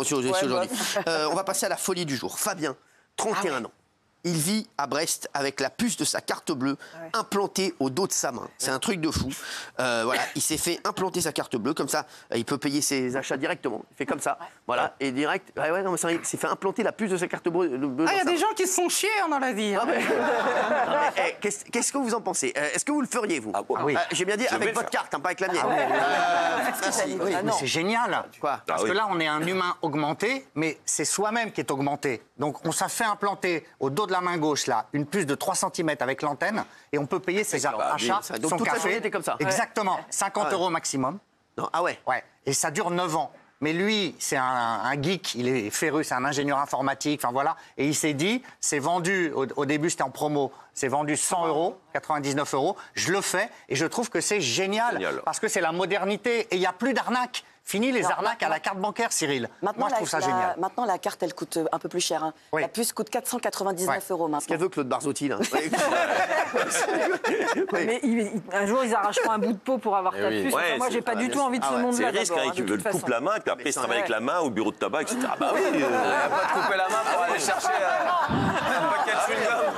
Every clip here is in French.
aujourd'hui. On va passer à la folie du jour. Fabien, 31 ans. Il vit à Brest avec la puce de sa carte bleue implantée au dos de sa main. C'est un truc de fou. Voilà, il s'est fait implanter sa carte bleue, comme ça, il peut payer ses achats directement. Il fait comme ça, voilà, et direct. Ouais, non, mais il s'est fait implanter la puce de sa carte bleue. Il y a des gens qui se font chier dans la vie. Qu'est-ce que vous en pensez? Est-ce que vous le feriez, vous? Oui. J'ai bien dit avec votre carte, pas avec la mienne. Oui, mais c'est génial. Quoi? Parce que là, on est un humain augmenté, mais c'est soi-même qui est augmenté. Donc, on s'est fait implanter au dos de la main gauche, là, une puce de 3 cm avec l'antenne, et on peut payer ses achats, donc son toute la café. journée, t'es comme ça. Exactement. 50 € maximum. Non. Ah ouais. Ouais. Et ça dure 9 ans. Mais lui, c'est un geek, il est féru, c'est un ingénieur informatique, enfin voilà. Et il s'est dit, c'est vendu, au début c'était en promo, c'est vendu 100 €, 99 €. Je le fais et je trouve que c'est génial. Parce que c'est la modernité et il n'y a plus d'arnaques. Fini les arnaques à la carte bancaire, Cyril. Moi, je trouve ça génial. Maintenant, la carte, elle coûte un peu plus cher. Hein. Oui. La puce coûte 499 € maintenant. Ce qu'elle veut, Claude Barzotti, là. Mais un jour, ils arracheront un bout de peau pour avoir ta puce. Ouais, moi, j'ai pas du tout envie de ce monde-là. C'est le risque, tu le coupes la main, puis après, il se travaille avec la main au bureau de tabac, etc. Ah bah oui. Pas de couper la main pour aller chercher un paquet de chewing-gum.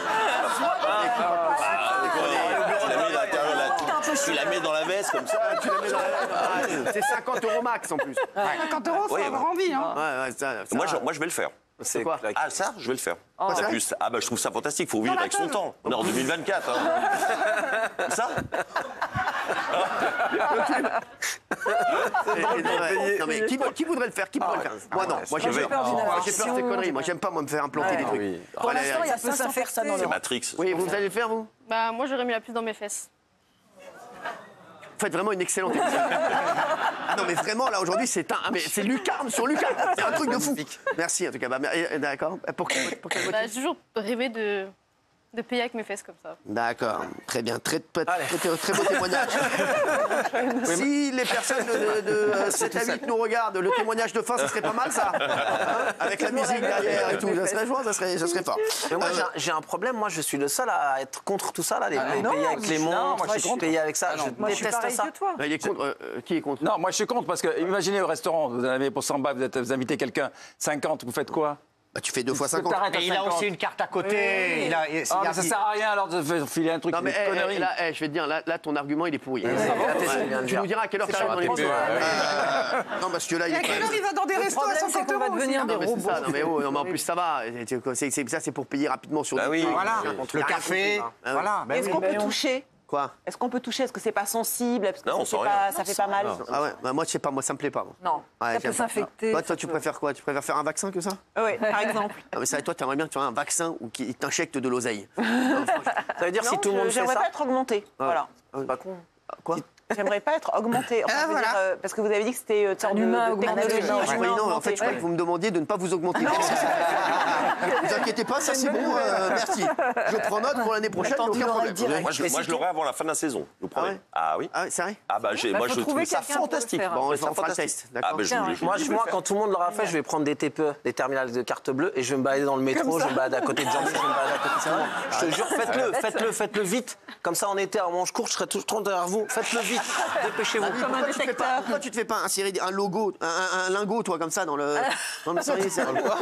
Tu la mets dans la veste comme ça. C'est 50 € max en plus. 50 €, faut avoir envie. Hein. Moi, je vais le faire. C'est quoi? Ah, ça, je vais le faire. La puce. Ah, bah, je trouve ça fantastique. Il faut vivre avec son temps. On est en 2024. Hein. Ça Non, mais qui voudrait le faire? Qui pourrait le faire? Moi, non. Moi, j'ai peur de ces conneries. Moi, j'aime pas me faire implanter des trucs. Pour l'instant, il y a 500 personnes en C'est Europe. Matrix. Oui, vous allez le faire, vous? Bah, moi, j'aurais mis la puce dans mes fesses. Vous faites vraiment une excellente émission. Ah non, mais vraiment, là, aujourd'hui, c'est lucarne sur lucarne. C'est un truc de fou. Merci, en tout cas. D'accord. Pour quelle motif? J'ai toujours rêvé de payer avec mes fesses comme ça. D'accord. Très bien. Très beau témoignage. Si les personnes de 7 à 8 nous regardent, le témoignage de fin, ça serait pas mal, ça. Avec la musique derrière et tout. Ça serait joint, ça serait fort. Mais moi, j'ai un problème. Moi, je suis le seul à être contre tout ça, là. Les payer avec les montres, moi, je suis payer avec ça. Moi, je suis déteste pareil ça. que toi. Il est contre. Qui est contre? Non, moi je suis contre parce que imaginez au restaurant, vous en avez pour 100 balles, vous invitez quelqu'un, 50, vous faites quoi? Bah, tu fais 2 fois 50. Et il a aussi une carte à côté. Mais ça sert à rien alors de filer un truc. Non, mais conneries. là, je vais te dire, là, ton argument, il est pourri. Tu nous diras à quelle heure tu arrives dans les TPE, Non, parce que là, il À quelle heure il va dans des Le restos à problème, 50 c'est qu'on va €? devenir des robots. Non, mais en plus, ça va. Ça, c'est pour payer rapidement sur des trucs. Voilà, le café, voilà. Est-ce qu'on peut toucher? Quoi? Est-ce qu'on peut toucher? Est-ce que c'est pas sensible? Est-ce que Non, on sent rien. ça fait pas mal? Ah ouais, bah moi, je sais pas, moi, ça me plaît pas. Moi. Non. Ouais, Ça peut j'aime pas. s'infecter. Toi, tu préfères quoi? Tu préfères faire un vaccin que ça? Oui, par exemple. Ah, mais ça, toi, t'aimerais bien que tu aies un vaccin ou qui t'injecte de l'oseille. Ça veut dire si tout le monde fait J'aimerais ça. pas être augmentée. Voilà. C'est pas con. Quoi? J'aimerais pas être augmentée. Enfin, je veux dire, parce que vous avez dit que c'était une sorte humain de augmenté. technologie. Non, un humain en fait, augmenté. je croyais que vous me demandiez de ne pas vous augmenter. Ne vous inquiétez pas, ça c'est bon, merci. Je prends note pour l'année prochaine, Attends, aucun tu l'auras problème. direct. Moi, je l'aurai avant la fin de la saison. Je vous promets. Ah oui? Ah ouais, c'est vrai? Ah bah, moi, je trouve ça fantastique. Bon, on fera le fantastique. test, Ah d'accord? bah, Moi, quand tout le monde l'aura fait, je vais prendre des TPE, des terminales de carte bleue, et je vais me balader dans le métro, je vais me balader à côté de Jean-Luc, je vais me balader à côté de ça. Je te jure, faites-le vite. Comme ça, en été, en manche courte, je serai toujours derrière vous. Faites-le vite, dépêchez-vous. Pourquoi tu te fais pas insérer un logo, un lingot, toi, comme ça, dans le service? C'est quoi?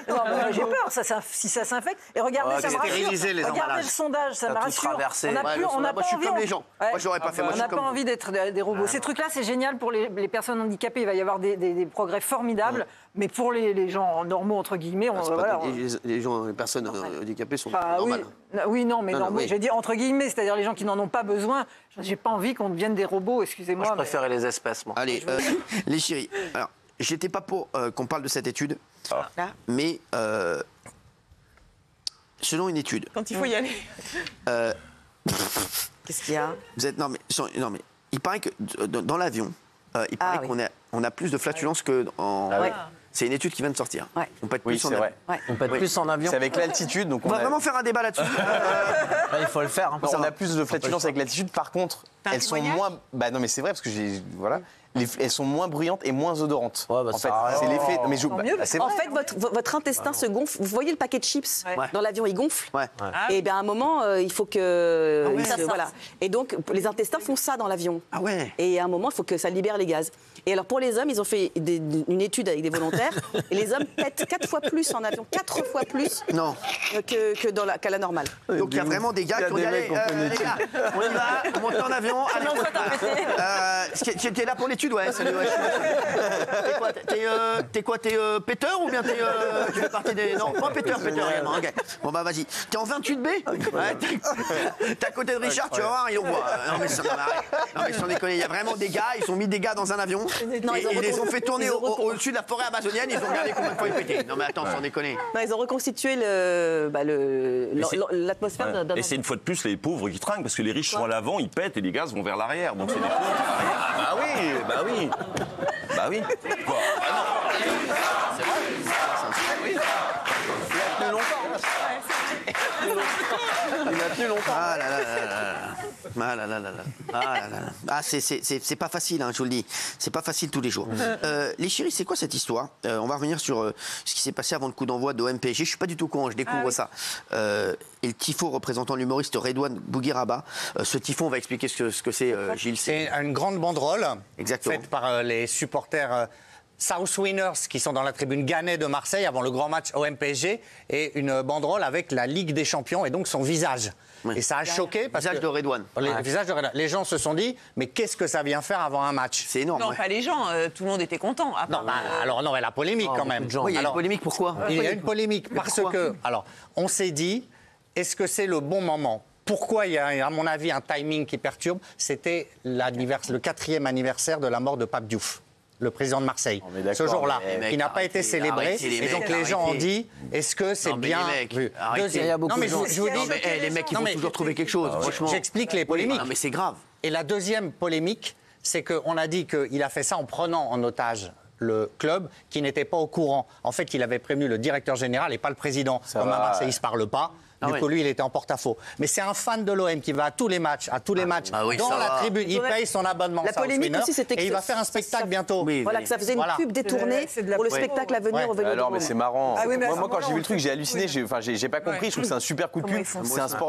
Non, mais j'ai peur, si ça s'infecte. Et regardez, ça me stériliser les rassure. Regardez emballages. le sondage, ça me tout rassure. traversé. On n'a plus, on n'a Moi, pas je suis envie. comme les gens. Ouais. Moi, je l'aurais pas fait. Moi, On je n'a suis pas comme envie d'être des robots. Ces trucs-là, c'est génial pour les personnes handicapées. Il va y avoir des progrès formidables. Mais pour les gens normaux, entre guillemets, les personnes handicapées sont Enfin, normales. oui, non, mais Non, normaux. oui. J'ai dit entre guillemets, c'est-à-dire les gens qui n'en ont pas besoin. J'ai pas envie qu'on devienne des robots, excusez-moi. Moi, je préférais les espèces, moi. Allez, les chéris. Alors, j'étais pas pour qu'on parle de cette étude, mais selon une étude. Quand il faut y aller. Qu'est-ce qu'il y a? Vous êtes non mais il paraît que dans l'avion, il paraît qu'on a plus de flatulences que en. Ouais. C'est une étude qui vient de sortir. Ouais. On peut être Oui, plus en c'est avion. vrai. On peut être plus en avion. C'est avec l'altitude, donc On va vraiment faire un débat là-dessus. Il faut le faire. on a plus de flatulences avec l'altitude. Par contre, elles sont moins. Bah non, mais c'est vrai parce que elles sont moins bruyantes et moins odorantes. Ouais, bah, en fait, ça c'est a l'effet. rien. Mais c'est En vrai. fait, votre intestin se gonfle. Vous voyez le paquet de chips dans l'avion, il gonfle. Ouais. Et bien à un moment, il faut que. Ah ouais. Voilà. Et donc, les intestins font ça dans l'avion. Ah ouais. Et à un moment, il faut que ça libère les gaz. Et alors, pour les hommes, ils ont fait une étude avec des volontaires. Et les hommes pètent 4 fois plus en avion. 4 fois plus Non. qu'à la normale. Donc il y a vraiment des gars qui ont dit allez, les gars, on y va, on monte en avion, allez, on t'es là pour l'étude, ouais, salut, ouais. T'es quoi, t'es péteur ou bien tu fais partie des... Non, pas péteur également, ok. Bon bah vas-y. T'es en 28B? Ouais, t'es à côté de Richard, tu vas voir, ils ont voit. Non mais sans déconner, il y a vraiment des gars, ils ont mis des gars dans un avion, et ils les ont fait tourner au-dessus de la forêt amazonienne, ils ont regardé combien de fois ils pétaient. Non mais attends, sans déconner. Non, ils ont reconstitué l'atmosphère d'un... Et c'est une fois de plus les pauvres qui trinquent, parce que les riches sont à l'avant, ils pètent et les gaz vont vers l'arrière. Donc c'est des pauvres. Ah bah oui, bah oui. Bah oui. Quoi? Ah non. C'est vrai. Oui. Il a tenu longtemps. Il a tenu longtemps. Ah là là là là. Ah là là là là. Ah là là là. Ah c'est pas facile, hein, je vous le dis. C'est pas facile tous les jours. Les chéris, c'est quoi cette histoire? On va revenir sur ce qui s'est passé avant le coup d'envoi de OM-PSG. Je suis pas du tout au courant, je découvre ça. Et le tifo représentant l'humoriste Redouane Bougueraba. Ce tifo, on va expliquer ce que c'est, Gilles. C'est une grande banderole faite par les supporters South Winners qui sont dans la tribune Gannet de Marseille avant le grand match OM-PSG et une banderole avec la Ligue des Champions et donc son visage. Oui. Et ça a choqué parce visage de Redouane. Visage de Redouane. Les gens se sont dit mais qu'est-ce que ça vient faire avant un match? C'est énorme. Non, pas les gens, tout le monde était content. Non, alors non, la polémique quand même. Oui, il y a une polémique, pourquoi? Il y a une polémique parce que, alors, on s'est dit, est-ce que c'est le bon moment? Pourquoi il y a, à mon avis, un timing qui perturbe? C'était le 4e anniversaire de la mort de Pape Diouf, le président de Marseille. Ce jour-là, qui n'a pas été célébré. Et donc les gens ont dit, est-ce que c'est bien vu? Il y a beaucoup de gens. Je vous dis, les mecs, ils vont toujours trouver quelque chose, franchement. J'explique les polémiques. Non, mais c'est grave. Et la deuxième polémique, c'est qu'on a dit qu'il a fait ça en prenant en otage le club qui n'était pas au courant. En fait, il avait prévenu le directeur général et pas le président. Comme à Marseille, ils ne se parlent pas. Du coup, lui, il était en porte-à-faux. Mais c'est un fan de l'OM qui va à tous les matchs, dans la tribune. Il paye son abonnement. La polémique aussi, c'était que... Et il va faire un spectacle bientôt. Voilà, que ça faisait une pub détournée pour le spectacle à venir au Vélodrome. Alors, mais c'est marrant. Moi, quand j'ai vu le truc, j'ai halluciné. J'ai pas compris. Je trouve que c'est un super coup de pub.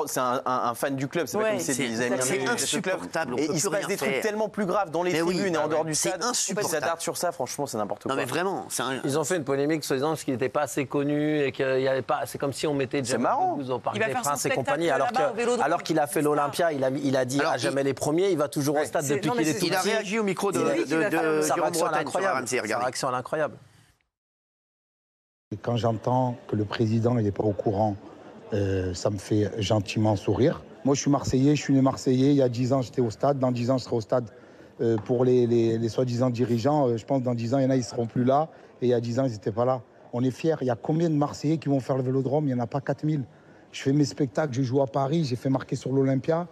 C'est un fan du club. C'est pas comme si c'était des amis. C'est insupportable. Et il se passe des trucs tellement plus graves dans les tribunes et en dehors du stade. C'est insupportable. Ils s'attardent sur ça, franchement, c'est n'importe quoi. Non, mais vraiment. Ils ont fait une polémique, soi-disant, parce qu'il n'était pas assez connu et qu'il y avait pas. C'est comme si on mettait C'est marrant. au Parc des Princes et compagnie, alors qu'il a fait l'Olympia, il a dit à jamais les premiers, il va toujours au stade depuis qu'il est tout petit. Il a réagi au micro de Jérôme Bretagne sur RMC, sa réaction elle est incroyable. Quand j'entends que le président n'est pas au courant, ça me fait gentiment sourire. Moi, je suis Marseillais, je suis né Marseillais. Il y a 10 ans, j'étais au stade. Dans 10 ans, je serai au stade. Pour les soi-disant dirigeants, je pense que dans 10 ans, il y en a, ils ne seront plus là. Et il y a 10 ans, ils n'étaient pas là. On est fiers. Il y a combien de Marseillais qui vont faire le Vélodrome? Il n'y en a pas 4000. Je fais mes spectacles, je joue à Paris, j'ai fait marquer sur l'Olympia.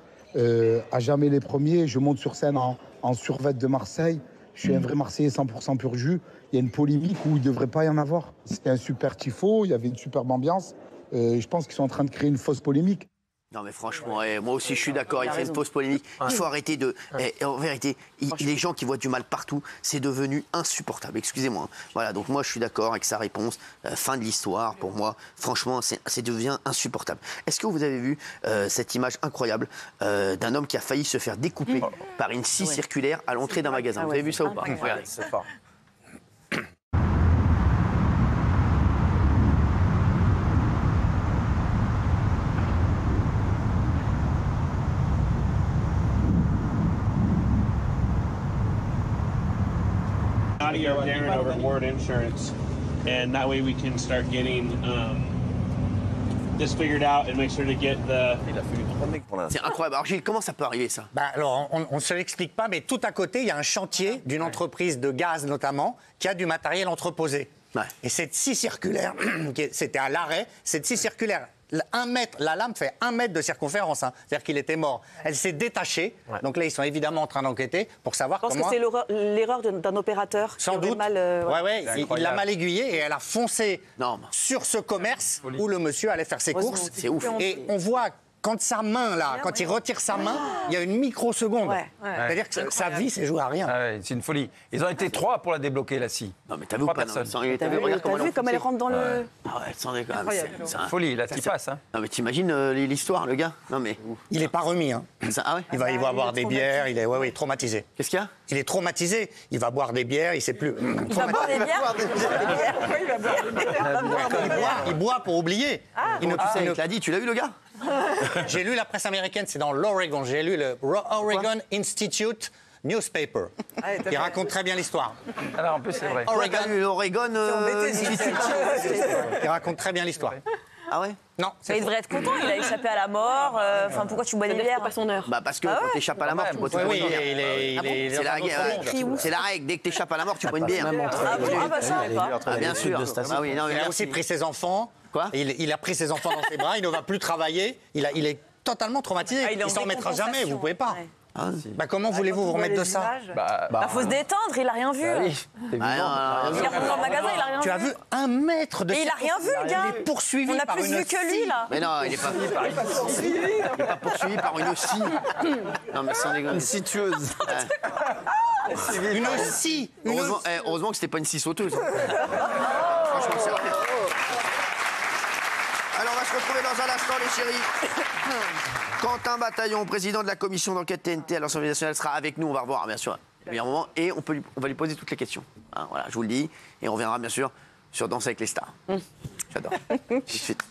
À jamais les premiers, je monte sur scène en survêt de Marseille. Je suis un vrai Marseillais 100% pur jus. Il y a une polémique où il ne devrait pas y en avoir. C'était un super tifo, il y avait une superbe ambiance. Je pense qu'ils sont en train de créer une fausse polémique. Non mais franchement, moi aussi je suis d'accord, il fait une fausse polémique. Il faut arrêter de... en vérité, les gens qui voient du mal partout, c'est devenu insupportable, excusez-moi. Voilà, donc moi je suis d'accord avec sa réponse, fin de l'histoire, pour moi, franchement, c'est devient insupportable. Est-ce que vous avez vu cette image incroyable d'un homme qui a failli se faire découper par une scie circulaire à l'entrée d'un magasin? Vous avez vu ça ou pas? Regardez, c'est fort. Nadia or Darren over at Ward Insurance, and that way we can start getting this figured out and make sure to get the... C'est incroyable. Alors Gilles, comment ça peut arriver ça? Alors, on ne se l'explique pas, mais tout à côté, il y a un chantier d'une entreprise de gaz notamment qui a du matériel entreposé. Et cette scie circulaire, c'était à l'arrêt, cette scie circulaire, 1 mètre, la lame fait 1 mètre de circonférence, c'est-à-dire qu'il était mort. Elle s'est détachée, donc là ils sont évidemment en train d'enquêter pour savoir comment... Je pense que c'est l'erreur d'un opérateur. Sans doute, il l'a mal aiguillé et elle a foncé sur ce commerce où le monsieur allait faire ses courses. C'est ouf. Et on voit quand sa main, là, quand il retire sa main, il y a une microseconde. C'est-à-dire que sa vie, c'est joué à rien. Ah ouais, c'est une folie. Ils ont été 3 pour la débloquer, la scie. Non, mais t'as vu ou pas? T'as vu comme elle rentre dans le... Ah ouais, sans déconner. C'est une folie, là, qui passe. Hein. Non, mais t'imagines l'histoire, le gars? Non, mais... Il n'est pas remis. Hein. Ah ouais? Il va boire des bières, il est traumatisé. Qu'est-ce qu'il y a? Il est traumatisé. Il va boire des bières, il ne sait plus. Il va boire des bières. Pourquoi il va boire des bières? Il boit pour oublier. Il te l'a dit, tu l'as vu, le gars? J'ai lu la presse américaine, c'est dans l'Oregon. J'ai lu le Oregon Institute Newspaper, qui raconte très bien l'histoire. Alors, en plus, c'est vrai. L'Oregon qui raconte très bien l'histoire. Ah ouais? Non. Mais il devrait être content, il a échappé à la mort. Enfin, pourquoi tu bois des bières? Pas son heure. Bah parce que quand t'échappes à la mort, tu bois toujours une bière. C'est la guerre. C'est la règle. Dès que t'échappes à la mort, tu bois une bière. Ah bon? Ah bah ça, on pas. Ah bien sûr. Ah oui, non, Il a aussi pris ses enfants. Quoi? Il a pris ses enfants dans ses bras. Il ne va plus travailler. Il est totalement traumatisé. Ah, il est en s'en remettra jamais. Vous pouvez pas. Ouais. Bah, comment voulez-vous vous remettre de ça? Faut se détendre, il a rien vu. Il est rentré au magasin, il a rien vu. Tu as vu 1 mètre de... Et il a rien vu, le gars. Il est poursuivi On a par plus une vu que lui, là. Mais non, il n'est pas poursuivi. Il n'est pas poursuivi par une scie. Non, mais sans déconner. Une situeuse. Une scie. Heureusement que c'était pas une scie sauteuse. Franchement, c'est vrai. Alors, on va se retrouver dans un instant, les chéris. Quentin Bataillon, président de la commission d'enquête TNT à l'Assemblée nationale, sera avec nous. On va revoir, bien sûr, le meilleur moment. Et on va lui poser toutes les questions. Hein, voilà, je vous le dis. Et on reviendra, bien sûr, sur Danse avec les stars. J'adore. Tout de suite.